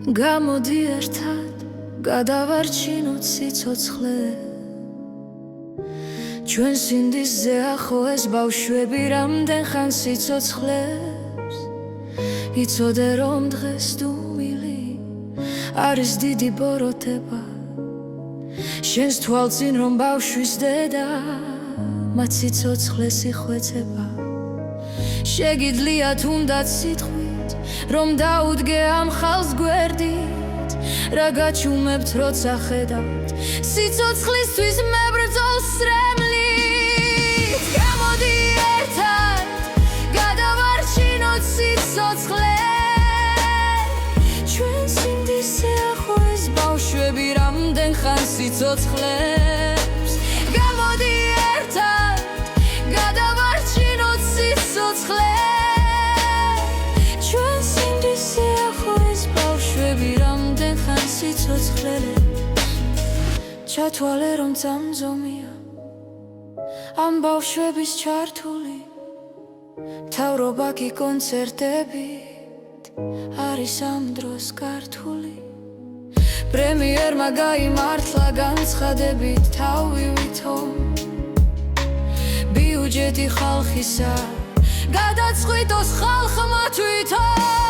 გამოდი ერთად გადავარჩინოთ სიცოცხლე ჩვენ სინდისზე ახო ეს ბავშვები რამდენ ხან სიცოცხლებს იცოდე რომ დღეს დუმილი არის დიდი ბოროტება შენს თვალწინ რომ ბავშვის დედა მათ სიცოცხლეს იხვეწება შეგიძლია თუნდაც სიტყვით რომ დაუდგე ამ ხალხს გვერდით რა გაჩუმებთ როცა ხედავთ სიცოცხლისთვის მებრძოლს სრემლით გამოდი ერთად გადავარჩინოთ სიცოცხლე ჩვენ სინდისზე ახო ეს ბავშვები რამდენ ხან სიცოცხლებს გამოდი ერთად გადავარჩინოთ სიცოცხლე ჩვენ სინდისზე ახო ეს ბავშვები რამდენ ხან სიცოცხლებს ჩათვალე რომ წამძომია ამ ბავშვების ჩართული მთავრობა კი კონცერტებით არის ამ დროს ქართული პრემიერმა გაიმართლა განცხადებით თავი ვითომ ბიუჯეტი ხალხისა გადაწყვიტოს ხალხმა თვითონ